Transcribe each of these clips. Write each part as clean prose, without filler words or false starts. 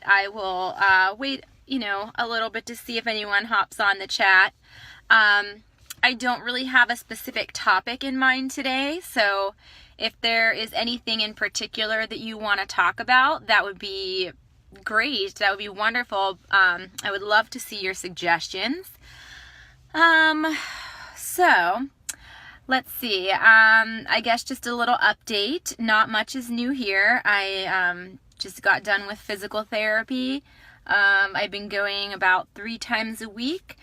I will wait, a little bit to see if anyone hops on the chat. I don't really have a specific topic in mind today, so if there is anything in particular that you want to talk about, that would be great. That would be wonderful. I would love to see your suggestions. So let's see. I guess just a little update. Not much is new here. I just got done with physical therapy. I've been going about 3 times a week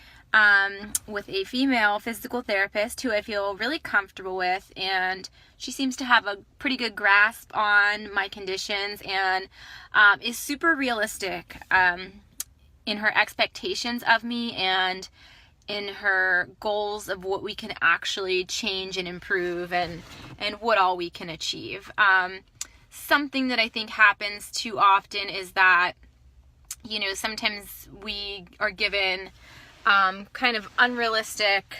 with a female physical therapist who I feel really comfortable with, and she seems to have a pretty good grasp on my conditions and is super realistic in her expectations of me and in her goals of what we can actually change and improve and what all we can achieve. Something that I think happens too often is that, sometimes we are given kind of unrealistic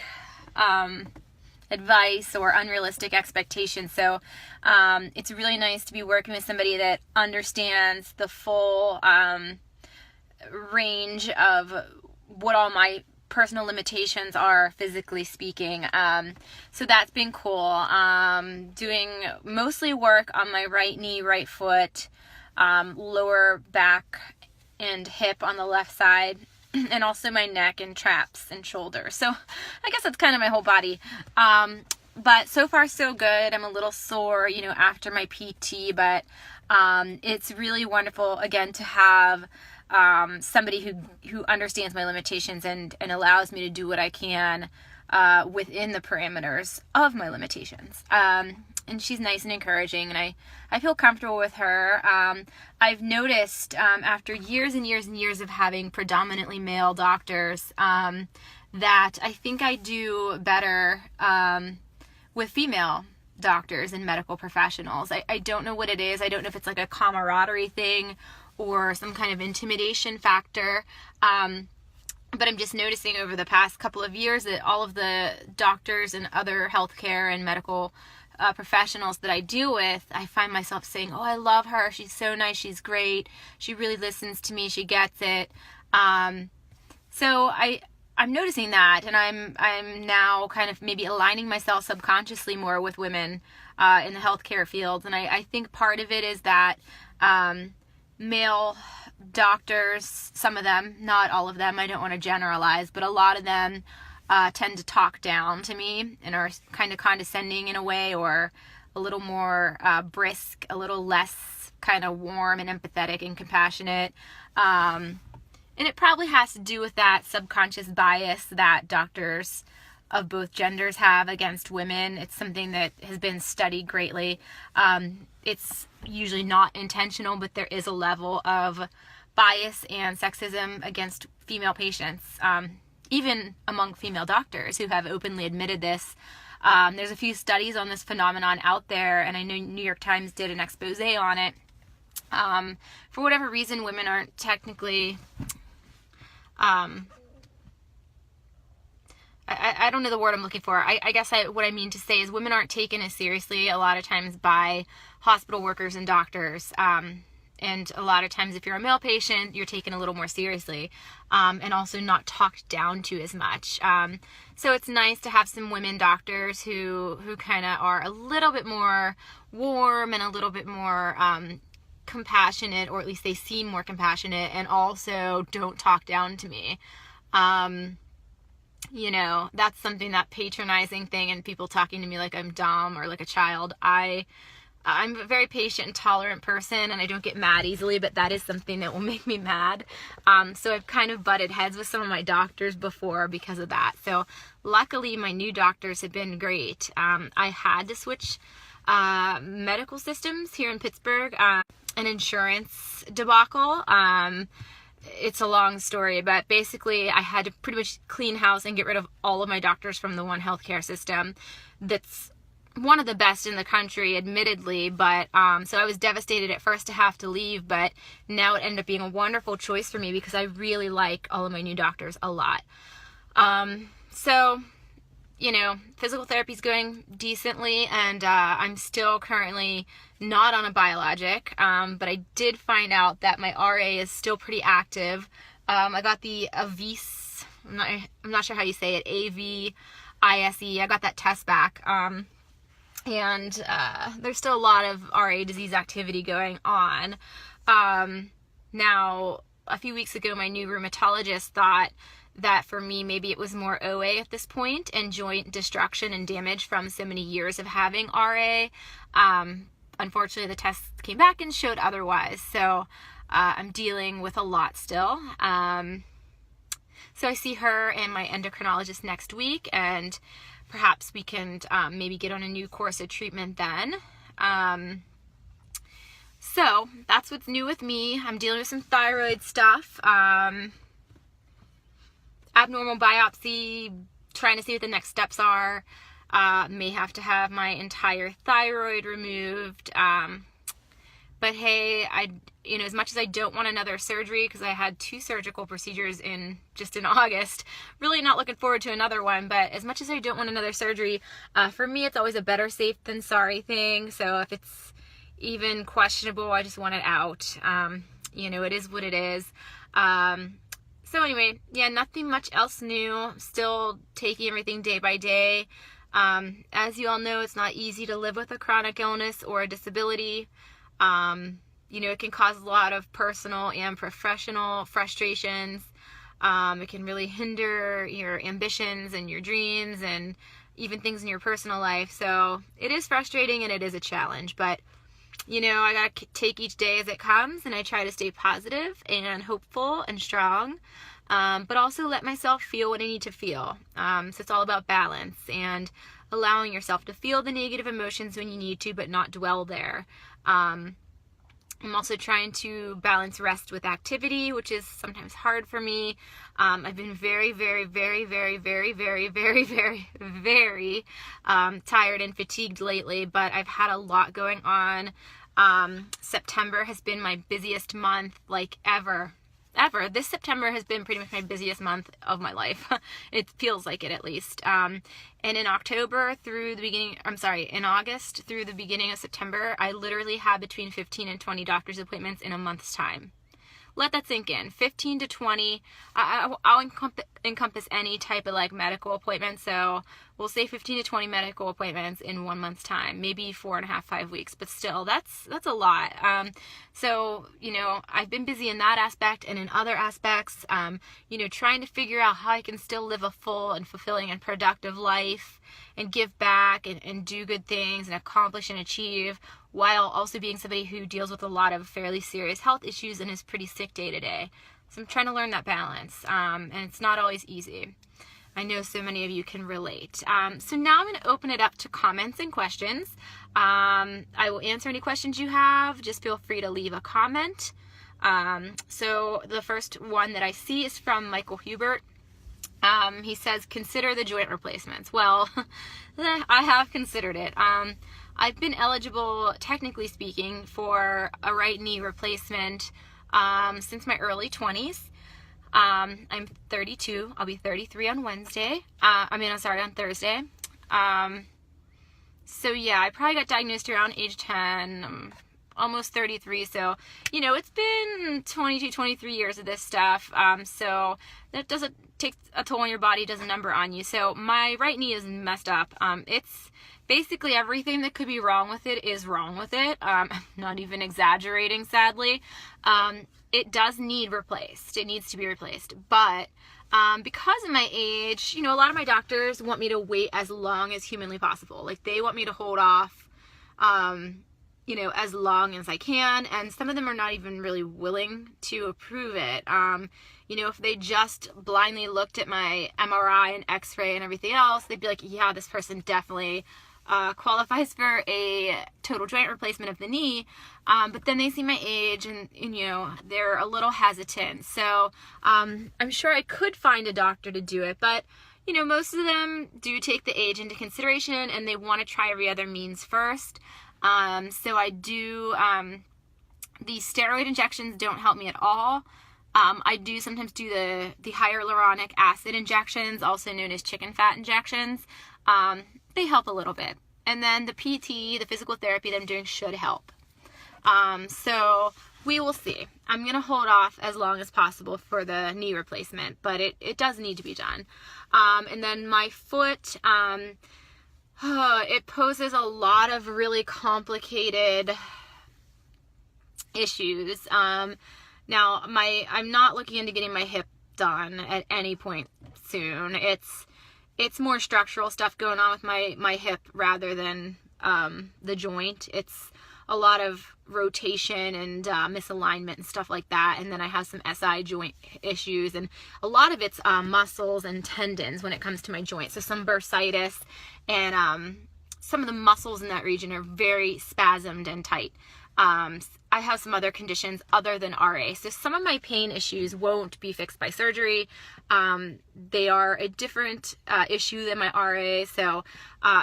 advice or unrealistic expectations. So it's really nice to be working with somebody that understands the full range of what all my personal limitations are, physically speaking. So that's been cool. Doing mostly work on my right knee, right foot, lower back and hip on the left side, and also my neck and traps and shoulders. So I guess that's kind of my whole body. But so far so good. I'm a little sore, after my PT, but it's really wonderful again to have somebody who understands my limitations and allows me to do what I can within the parameters of my limitations. And she's nice and encouraging, and I feel comfortable with her. I've noticed after years and years and years of having predominantly male doctors that I think I do better with female doctors and medical professionals. I don't know what it is. I don't know if it's like a camaraderie thing or some kind of intimidation factor. But I'm just noticing over the past couple of years that all of the doctors and other healthcare and medical professionals that I deal with, I find myself saying, "Oh, I love her. She's so nice. She's great. She really listens to me. She gets it." So I'm noticing that, and I'm now kind of maybe aligning myself subconsciously more with women in the healthcare field. And I think part of it is that male doctors, some of them, not all of them, I don't want to generalize, but a lot of them tend to talk down to me and are kind of condescending in a way, or a little more brisk, a little less kind of warm and empathetic and compassionate. And it probably has to do with that subconscious bias that doctors of both genders have against women. It's something that has been studied greatly. It's usually not intentional, but there is a level of bias and sexism against female patients, even among female doctors who have openly admitted this. There's a few studies on this phenomenon out there, and I know New York Times did an expose on it. For whatever reason, women aren't technically... I don't know the word I'm looking for. I guess what I mean to say is women aren't taken as seriously a lot of times by hospital workers and doctors. And a lot of times if you're a male patient, you're taken a little more seriously, and also not talked down to as much. So it's nice to have some women doctors who kind of are a little bit more warm and a little bit more compassionate, or at least they seem more compassionate, and also don't talk down to me. That's something, that patronizing thing, and people talking to me like I'm dumb or like a child. I'm a very patient and tolerant person, and I don't get mad easily, but that is something that will make me mad. So I've kind of butted heads with some of my doctors before because of that. So luckily my new doctors have been great. I had to switch medical systems here in Pittsburgh, an insurance debacle. It's a long story, but basically I had to pretty much clean house and get rid of all of my doctors from the one healthcare system that's one of the best in the country, admittedly, but so I was devastated at first to have to leave, but now it ended up being a wonderful choice for me because I really like all of my new doctors a lot. So physical therapy is going decently, and I'm still currently not on a biologic, but I did find out that my RA is still pretty active. I got the Avis, I'm not sure how you say it, AVISE. I got that test back, and there's still a lot of RA disease activity going on. Now, a few weeks ago, my new rheumatologist thought that for me, maybe it was more OA at this point and joint destruction and damage from so many years of having RA. Unfortunately, the tests came back and showed otherwise. So I'm dealing with a lot still. So I see her and my endocrinologist next week, and perhaps we can maybe get on a new course of treatment then. So that's what's new with me. I'm dealing with some thyroid stuff. Abnormal biopsy, trying to see what the next steps are. May have to have my entire thyroid removed. But hey, as much as I don't want another surgery, because I had 2 surgical procedures just in August, really not looking forward to another one, but as much as I don't want another surgery, for me it's always a better safe than sorry thing. So if it's even questionable, I just want it out. It is what it is. So anyway, yeah, nothing much else new. Still taking everything day by day. As you all know, it's not easy to live with a chronic illness or a disability. It can cause a lot of personal and professional frustrations. It can really hinder your ambitions and your dreams and even things in your personal life. So it is frustrating and it is a challenge, but I gotta take each day as it comes, and I try to stay positive and hopeful and strong, but also let myself feel what I need to feel. So it's all about balance and allowing yourself to feel the negative emotions when you need to, but not dwell there. I'm also trying to balance rest with activity, which is sometimes hard for me. I've been very, very, very, very, very, very, very, very, very tired and fatigued lately, but I've had a lot going on. September has been my busiest month, like ever. This September has been pretty much my busiest month of my life. It feels like it, at least. And in August through the beginning of September, I literally had between 15 and 20 doctor's appointments in a month's time. Let that sink in. 15 to 20. I'll encompass any type of medical appointment. So we'll say 15 to 20 medical appointments in 1 month's time, maybe 4.5, 5 weeks, but still that's a lot. So, I've been busy in that aspect and in other aspects, trying to figure out how I can still live a full and fulfilling and productive life and give back and do good things and accomplish and achieve, while also being somebody who deals with a lot of fairly serious health issues and is pretty sick day to day. So I'm trying to learn that balance, and it's not always easy. I know so many of you can relate. So now I'm going to open it up to comments and questions. I will answer any questions you have. Just feel free to leave a comment. So the first one that I see is from Michael Hubert. He says, consider the joint replacements. Well, I have considered it. I've been eligible, technically speaking, for a right knee replacement since my early 20s. I'm 32. I'll be 33 on Thursday. So yeah, I probably got diagnosed around age 10. I'm almost 33. So, it's been 22, 23 years of this stuff. So that doesn't take a toll on your body, does a number on you. So my right knee is messed up. It's basically everything that could be wrong with it is wrong with it. I'm not even exaggerating, sadly. It does need replaced. It needs to be replaced. But because of my age, a lot of my doctors want me to wait as long as humanly possible. They want me to hold off, as long as I can. And some of them are not even really willing to approve it. If they just blindly looked at my MRI and X-ray and everything else, they'd be like, yeah, this person definitely qualifies for a total joint replacement of the knee, but then they see my age and they're a little hesitant. So I'm sure I could find a doctor to do it, but most of them do take the age into consideration and they want to try every other means first. So I do, the steroid injections don't help me at all. I do sometimes do the hyaluronic acid injections, also known as chicken fat injections. They help a little bit. And then the PT, the physical therapy that I'm doing should help. So we will see. I'm going to hold off as long as possible for the knee replacement, but it does need to be done. And then my foot, it poses a lot of really complicated issues. Now, I'm not looking into getting my hip done at any point soon. It's more structural stuff going on with my hip rather than the joint. It's a lot of rotation and misalignment and stuff like that. And then I have some SI joint issues, and a lot of it's muscles and tendons when it comes to my joints. So some bursitis, and some of the muscles in that region are very spasmed and tight. I have some other conditions other than RA. So some of my pain issues won't be fixed by surgery. They are a different issue than my RA. So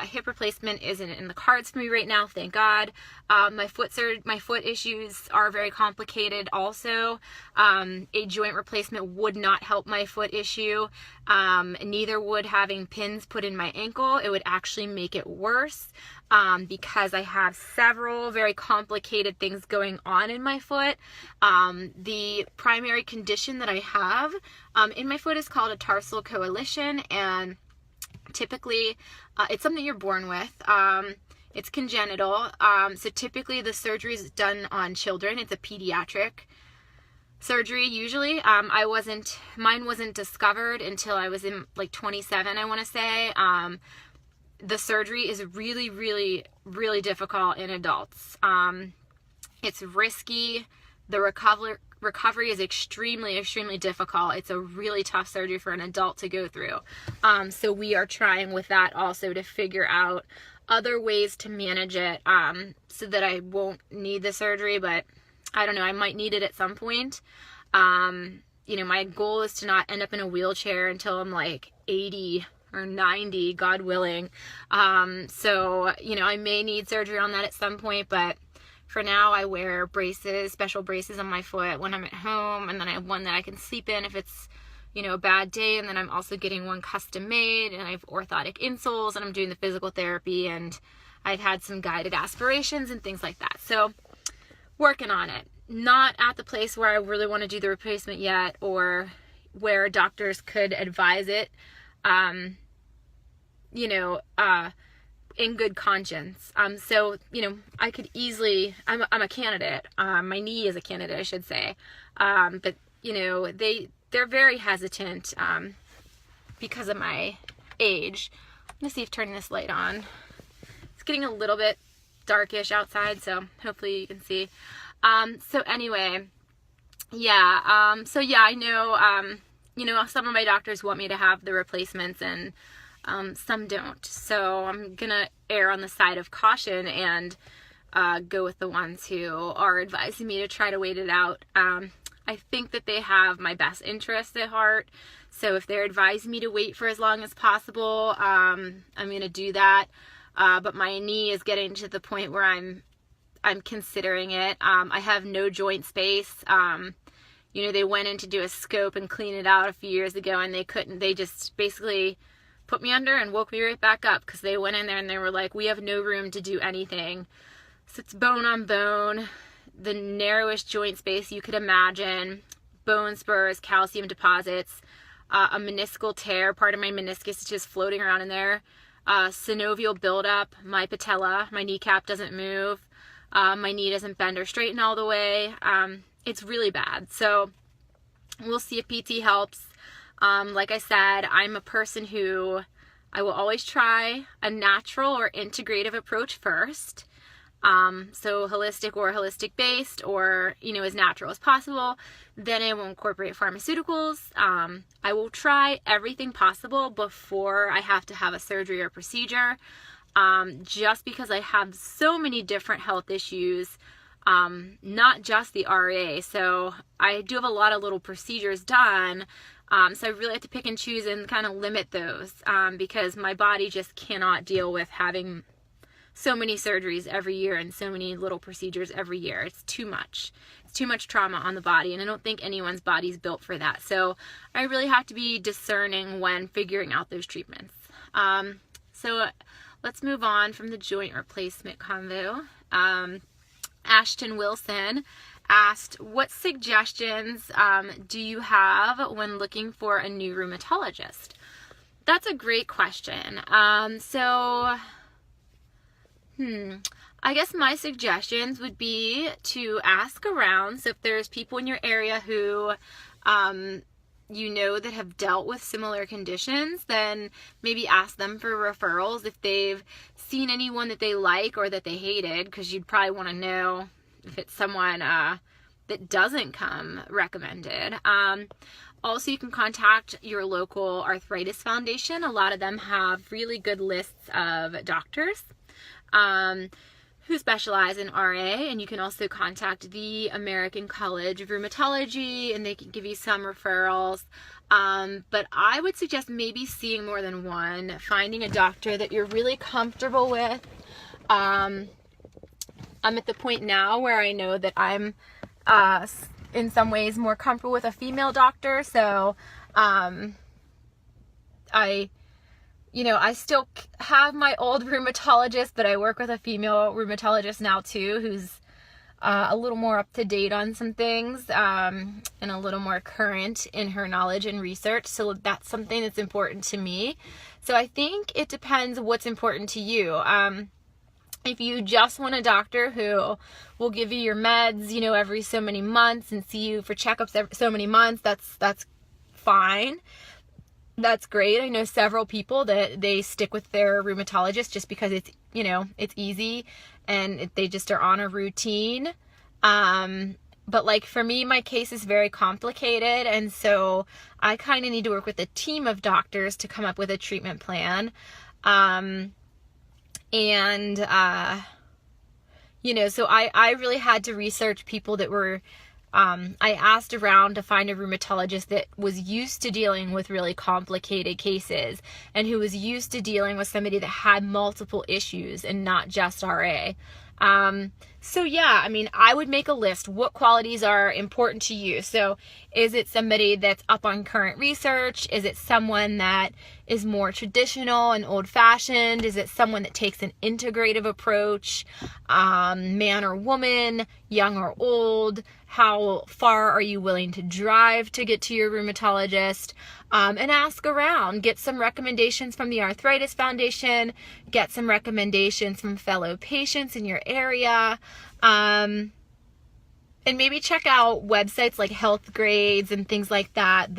hip replacement isn't in the cards for me right now, thank God. My foot issues are very complicated also. A joint replacement would not help my foot issue. Neither would having pins put in my ankle. It would actually make it worse. Because I have several very complicated things going on in my foot. The primary condition that I have in my foot is called a tarsal coalition, and typically it's something you're born with. It's congenital, so typically the surgery is done on children. It's a pediatric surgery usually. Mine wasn't discovered until I was in like 27, I want to say. The surgery is really, really, really difficult in adults. It's risky. The recovery is extremely, extremely difficult. It's a really tough surgery for an adult to go through. So we are trying with that also to figure out other ways to manage it so that I won't need the surgery, but I don't know, I might need it at some point. My goal is to not end up in a wheelchair until I'm like 80 or 90, God willing. So, I may need surgery on that at some point, but for now I wear braces, special braces on my foot when I'm at home, and then I have one that I can sleep in if it's, a bad day, and then I'm also getting one custom made, and I have orthotic insoles, and I'm doing the physical therapy, and I've had some guided aspirations and things like that. So, working on it. Not at the place where I really want to do the replacement yet, or where doctors could advise it. In good conscience. So, I could easily, I'm a candidate. My knee is a candidate, I should say. But, they're very hesitant, because of my age. I'm going to see if turning this light on. It's getting a little bit darkish outside, so hopefully you can see. So anyway, yeah. I know, some of my doctors want me to have the replacements, and some don't. So I'm gonna err on the side of caution and go with the ones who are advising me to try to wait it out. I think that they have my best interest at heart. So if they're advising me to wait for as long as possible, I'm gonna do that. But my knee is getting to the point where I'm considering it. I have no joint space. They went in to do a scope and clean it out a few years ago, and they just basically put me under and woke me right back up, because they went in there and they were like, we have no room to do anything. So it's bone on bone, the narrowest joint space you could imagine, bone spurs, calcium deposits, a meniscal tear, part of my meniscus is just floating around in there, synovial buildup, my patella, my kneecap doesn't move, my knee doesn't bend or straighten all the way. It's really bad. So we'll see if PT helps. Like I said, I'm a person who I will always try a natural or integrative approach first. So holistic or holistic based, or, as natural as possible. Then I will incorporate pharmaceuticals. I will try everything possible before I have to have a surgery or procedure. Just because I have so many different health issues, not just the RA. So I do have a lot of little procedures done. So I really have to pick and choose and kind of limit those, because my body just cannot deal with having so many surgeries every year and so many little procedures every year. It's too much. It's too much trauma on the body, and I don't think anyone's body is built for that. So I really have to be discerning when figuring out those treatments. So let's move on from the joint replacement convo. Ashton Wilson asked, what suggestions do you have when looking for a new rheumatologist? That's a great question. I guess my suggestions would be to ask around. So if there's people in your area who you know that have dealt with similar conditions, then maybe ask them for referrals if they've seen anyone that they like or that they hated, because you'd probably want to know if it's someone that doesn't come recommended. Also, you can contact your local Arthritis Foundation. A lot of them have really good lists of doctors who specialize in RA, and you can also contact the American College of Rheumatology, and they can give you some referrals. But I would suggest maybe seeing more than one, finding a doctor that you're really comfortable with. I'm at the point now where I know that I'm in some ways more comfortable with a female doctor, so I still have my old rheumatologist, but I work with a female rheumatologist now too, who's a little more up to date on some things and a little more current in her knowledge and research. So that's something that's important to me. So I think it depends what's important to you. If you just want a doctor who will give you your meds, every so many months and see you for checkups every so many months, that's fine. That's great. I know several people that they stick with their rheumatologist just because it's easy and they just are on a routine. But like for me, my case is very complicated, and so I kind of need to work with a team of doctors to come up with a treatment plan. So I really had to research people that were, I asked around to find a rheumatologist that was used to dealing with really complicated cases and who was used to dealing with somebody that had multiple issues and not just RA. I would make a list. What qualities are important to you? So is it somebody that's up on current research? Is it someone that is more traditional and old-fashioned? Is it someone that takes an integrative approach? Man or woman, young or old? How far are you willing to drive to get to your rheumatologist? And ask around. Get some recommendations from the Arthritis Foundation. Get some recommendations from fellow patients in your area. And maybe check out websites like Health Grades and things like that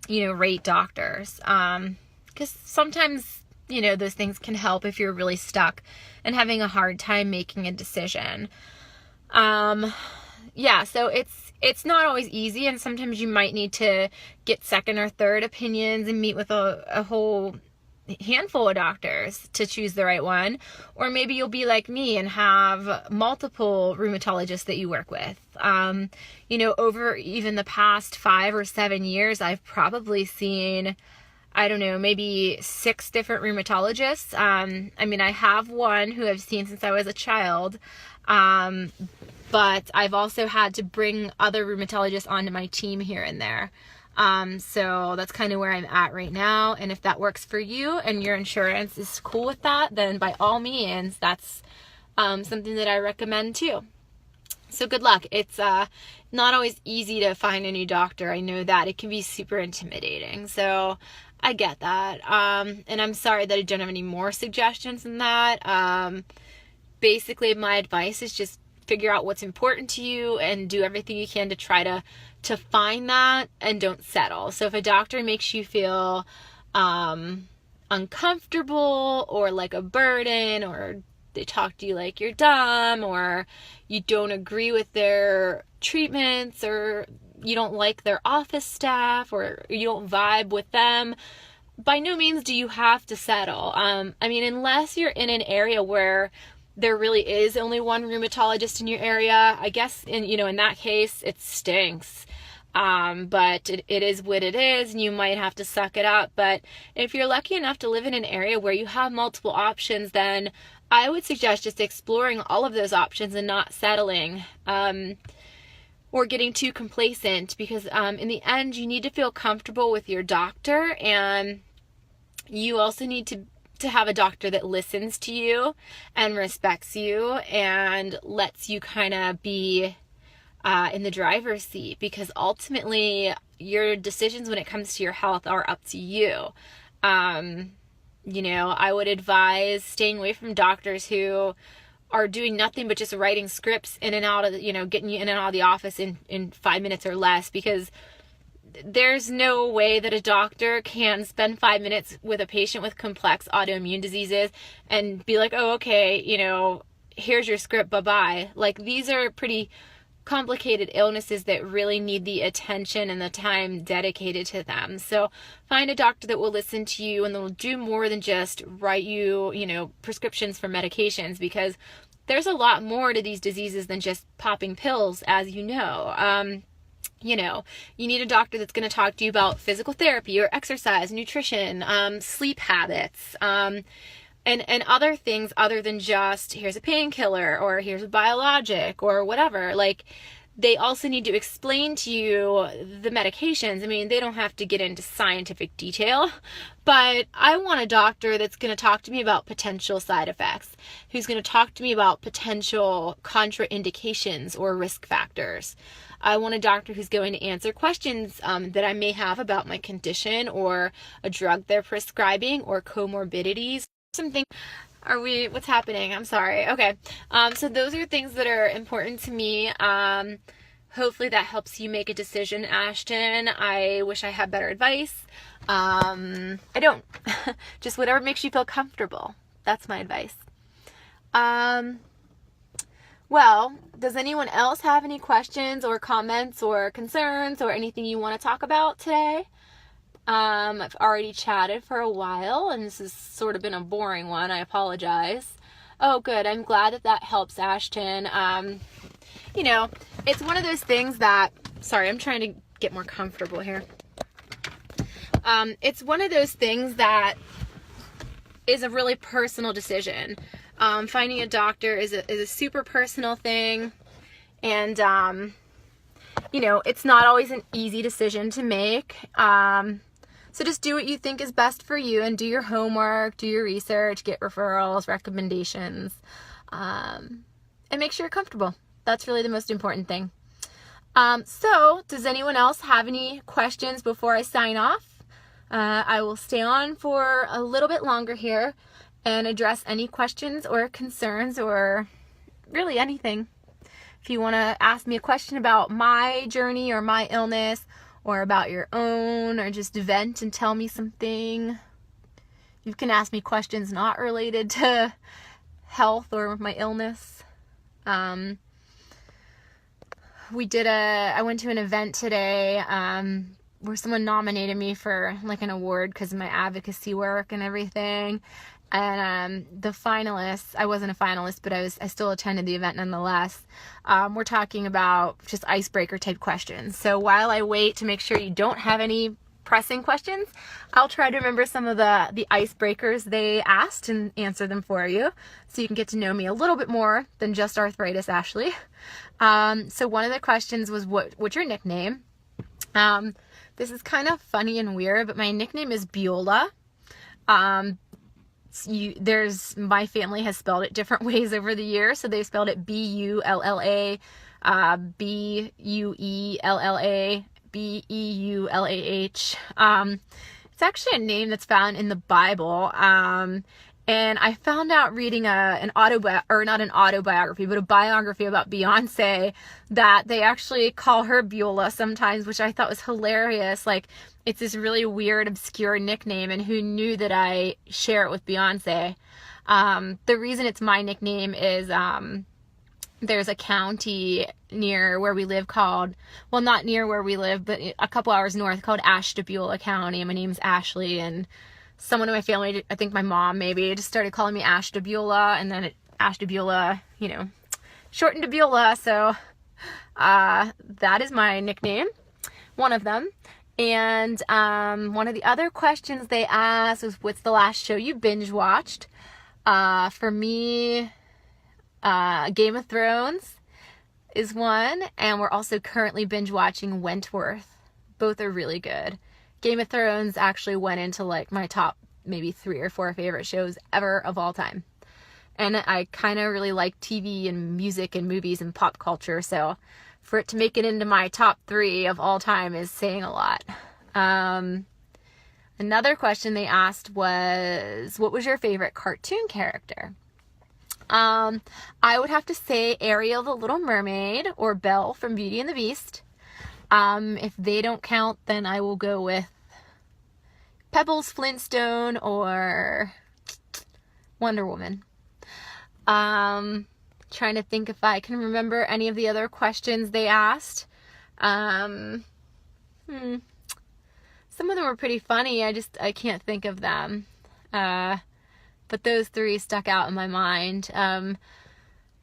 rate doctors. Because sometimes, those things can help if you're really stuck and having a hard time making a decision. So it's not always easy, and sometimes you might need to get second or third opinions and meet with a whole handful of doctors to choose the right one. Or maybe you'll be like me and have multiple rheumatologists that you work with. Over even the past 5 or 7 years, I've probably seen, maybe 6 different rheumatologists. I have one who I've seen since I was a child. But I've also had to bring other rheumatologists onto my team here and there. So that's kind of where I'm at right now. And if that works for you and your insurance is cool with that, then by all means, that's something that I recommend too. So good luck. It's not always easy to find a new doctor. I know that. It can be super intimidating. So I get that. And I'm sorry that I don't have any more suggestions than that. Basically, my advice is just figure out what's important to you and do everything you can to try to find that, and don't settle. So if a doctor makes you feel uncomfortable or like a burden, or they talk to you like you're dumb, or you don't agree with their treatments, or you don't like their office staff, or you don't vibe with them, by no means do you have to settle. Unless you're in an area where there really is only one rheumatologist in your area, I guess in that case, it stinks. But it is what it is, and you might have to suck it up. But if you're lucky enough to live in an area where you have multiple options, then I would suggest just exploring all of those options and not settling or getting too complacent, because in the end, you need to feel comfortable with your doctor, and you also need to have a doctor that listens to you and respects you and lets you kind of be in the driver's seat, because ultimately your decisions when it comes to your health are up to you. I would advise staying away from doctors who are doing nothing but just writing scripts in and out of, getting you in and out of the office in 5 minutes or less, because there's no way that a doctor can spend 5 minutes with a patient with complex autoimmune diseases and be like, oh, okay, here's your script, bye-bye. Like, these are pretty complicated illnesses that really need the attention and the time dedicated to them. So find a doctor that will listen to you and that will do more than just write you, prescriptions for medications, because there's a lot more to these diseases than just popping pills, as you know. You need a doctor that's going to talk to you about physical therapy or exercise, nutrition, sleep habits, and other things other than just here's a painkiller or here's a biologic or whatever. Like, they also need to explain to you the medications. I mean, they don't have to get into scientific detail, but I want a doctor that's going to talk to me about potential side effects, who's going to talk to me about potential contraindications or risk factors. I want a doctor who's going to answer questions that I may have about my condition or a drug they're prescribing or comorbidities. What's happening? I'm sorry. Okay. So those are things that are important to me. Hopefully that helps you make a decision, Ashton. I wish I had better advice. I don't. Just whatever makes you feel comfortable. That's my advice. Well, does anyone else have any questions or comments or concerns or anything you want to talk about today? I've already chatted for a while, and this has sort of been a boring one. I apologize. Oh, good. I'm glad that helps, Ashton. It's one of those things that, sorry, I'm trying to get more comfortable here. It's one of those things that is a really personal decision. Finding a doctor is a super personal thing, and, it's not always an easy decision to make. So just do what you think is best for you and do your homework, do your research, get referrals, recommendations, and make sure you're comfortable. That's really the most important thing. So does anyone else have any questions before I sign off? I will stay on for a little bit longer here and address any questions or concerns or really anything. If you want to ask me a question about my journey or my illness, or about your own, or just vent and tell me something. You can ask me questions not related to health or my illness. I went to an event today where someone nominated me for like an award because of my advocacy work and everything. And the finalists, I wasn't a finalist, but I still attended the event nonetheless. We're talking about just icebreaker type questions. So while I wait to make sure you don't have any pressing questions, I'll try to remember some of the icebreakers they asked and answer them for you, so you can get to know me a little bit more than just Arthritis Ashley. So one of the questions was, what's your nickname? This is kind of funny and weird, but my nickname is Beulah. My family has spelled it different ways over the years. So they spelled it B-U-L-L-A, B-U-E-L-L-A, B-E-U-L-A-H. It's actually a name that's found in the Bible. And I found out reading not an autobiography, but a biography about Beyonce, that they actually call her Beulah sometimes, which I thought was hilarious. Like, it's this really weird, obscure nickname, and who knew that I share it with Beyonce? The reason it's my nickname is there's a county near where we live not near where we live, but a couple hours north, called Ashtabula County, and my name's Ashley, and someone in my family, I think my mom maybe, just started calling me Ashtabula, and then Ashtabula, shortened to Beulah, so that is my nickname. one of them. And one of the other questions they asked was, what's the last show you binge watched? For me, Game of Thrones is one, and we're also currently binge watching Wentworth. Both are really good. Game of Thrones actually went into like my top maybe 3 or 4 favorite shows ever of all time. And I kind of really like TV and music and movies and pop culture, so for it to make it into my top 3 of all time is saying a lot. Another question they asked was, what was your favorite cartoon character? I would have to say Ariel the Little Mermaid or Belle from Beauty and the Beast. If they don't count, then I will go with Pebbles Flintstone or Wonder Woman. Trying to think if I can remember any of the other questions they asked. Some of them were pretty funny. I can't think of them. But those 3 stuck out in my mind.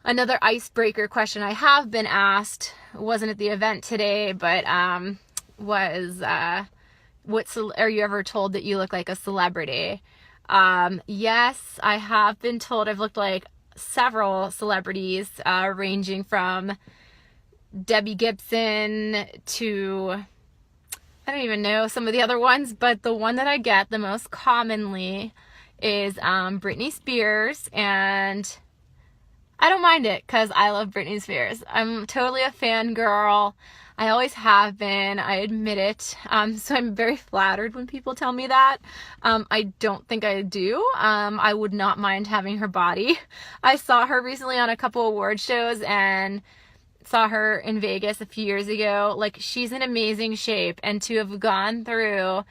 Another icebreaker question I have been asked, wasn't at the event today, but was, are you ever told that you look like a celebrity? Yes, I have been told I've looked like several celebrities, ranging from Debbie Gibson to, I don't even know some of the other ones, but the one that I get the most commonly is Britney Spears, and I don't mind it because I love Britney Spears. I'm totally a fangirl. I always have been. I admit it. So I'm very flattered when people tell me that. I don't think I do. I would not mind having her body. I saw her recently on a couple award shows and saw her in Vegas a few years ago. Like, she's in amazing shape, and to have gone through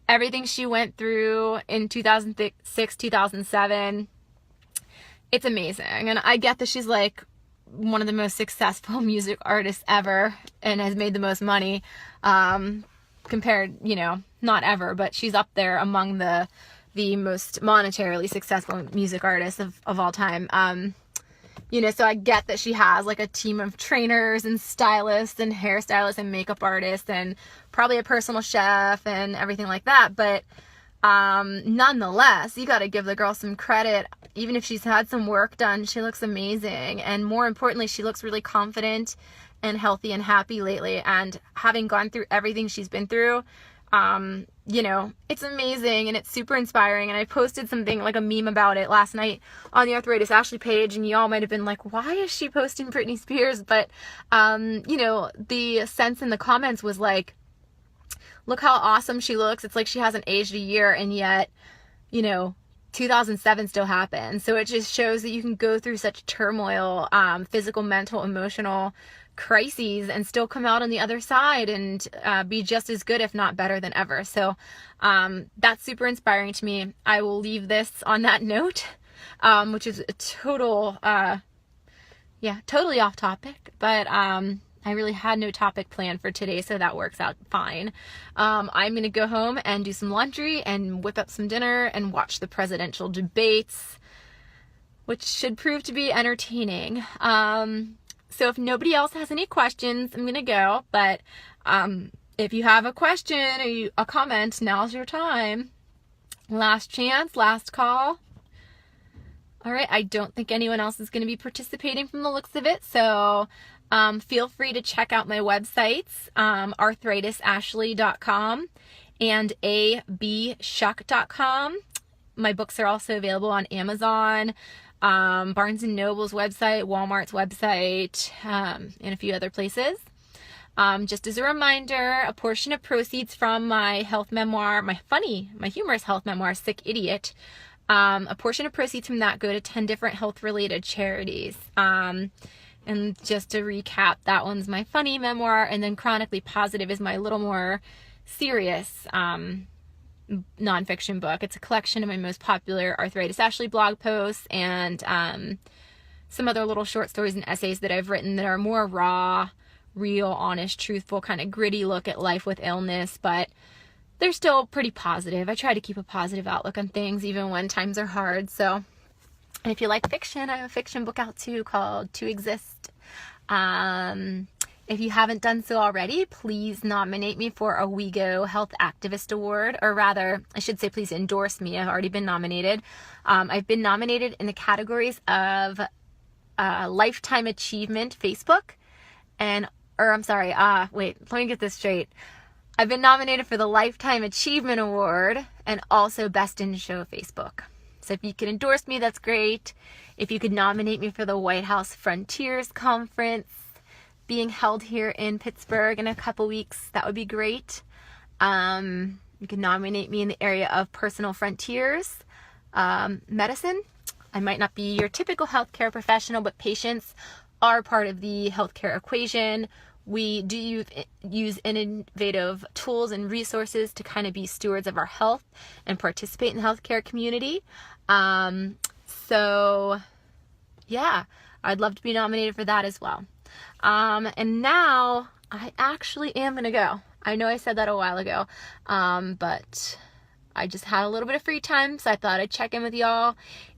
everything she went through in 2006, 2007, it's amazing. And I get that she's like one of the most successful music artists ever and has made the most money, compared, not ever, but she's up there among the most monetarily successful music artists of all time. So I get that she has like a team of trainers and stylists and hairstylists and makeup artists and probably a personal chef and everything like that. But nonetheless, you got to give the girl some credit. Even if she's had some work done, she looks amazing. And more importantly, she looks really confident and healthy and happy lately. And having gone through everything she's been through, it's amazing and it's super inspiring. And I posted something like a meme about it last night on the Arthritis Ashley page, and y'all might have been like, why is she posting Britney Spears? But, the sense in the comments was like, look how awesome she looks. It's like she hasn't aged a year, and yet, 2007 still happened. So it just shows that you can go through such turmoil, physical, mental, emotional crises, and still come out on the other side and be just as good, if not better than ever. So that's super inspiring to me. I will leave this on that note, which is a totally off topic, but I really had no topic planned for today, so that works out fine. I'm going to go home and do some laundry and whip up some dinner and watch the presidential debates, which should prove to be entertaining. So if nobody else has any questions, I'm going to go. But if you have a question or a comment, now's your time. Last chance, last call. All right, I don't think anyone else is going to be participating from the looks of it. So feel free to check out my websites, arthritisashley.com and abshuck.com. My books are also available on Amazon, Barnes & Noble's website, Walmart's website, and a few other places. Just as a reminder, a portion of proceeds from my health memoir, my humorous health memoir, Sick Idiot, a portion of proceeds from that go to 10 different health-related charities. And just to recap, that one's my funny memoir, and then Chronically Positive is my little more serious nonfiction book. It's a collection of my most popular Arthritis Ashley blog posts and some other little short stories and essays that I've written that are more raw, real, honest, truthful, kind of gritty look at life with illness, but they're still pretty positive. I try to keep a positive outlook on things even when times are hard. So, and if you like fiction, I have a fiction book out too called To Exist. If you haven't done so already, please nominate me for a WeGo Health Activist Award, or rather, I should say please endorse me. I've already been nominated. I've been nominated in the categories of Lifetime Achievement Facebook wait, let me get this straight. I've been nominated for the Lifetime Achievement Award and also Best in Show Facebook. So if you could endorse me, that's great. If you could nominate me for the White House Frontiers Conference being held here in Pittsburgh in a couple weeks, that would be great. You can nominate me in the area of personal frontiers, medicine. I might not be your typical healthcare professional, but patients are part of the healthcare equation. We do use innovative tools and resources to kind of be stewards of our health and participate in the healthcare community. So yeah, I'd love to be nominated for that as well. And now I actually am going to go. I know I said that a while ago, but I just had a little bit of free time, so I thought I'd check in with y'all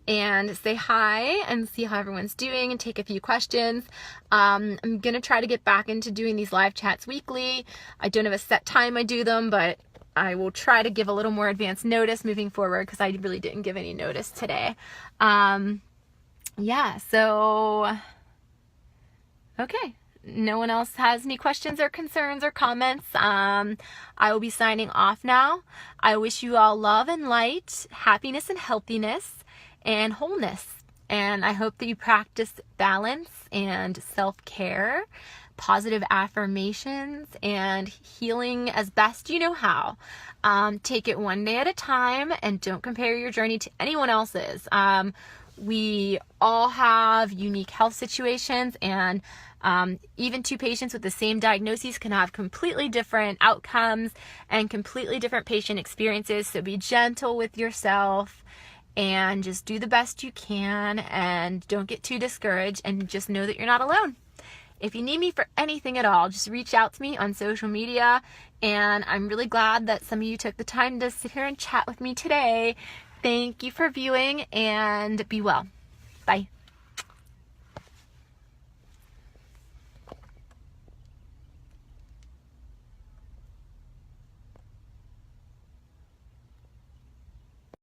and say hi and see how everyone's doing and take a few questions. I'm going to try to get back into doing these live chats weekly. I don't have a set time I do them, but I will try to give a little more advance notice moving forward because I really didn't give any notice today. Yeah, so, okay. No one else has any questions or concerns or comments. I will be signing off now. I wish you all love and light, happiness and healthiness, and wholeness. And I hope that you practice balance and self-care, positive affirmations, and healing as best you know how. Take it one day at a time and don't compare your journey to anyone else's. We all have unique health situations, and even two patients with the same diagnoses can have completely different outcomes and completely different patient experiences. So be gentle with yourself and just do the best you can, and don't get too discouraged, and just know that you're not alone. If you need me for anything at all, just reach out to me on social media, and I'm really glad that some of you took the time to sit here and chat with me today. Thank you for viewing, and be well. Bye.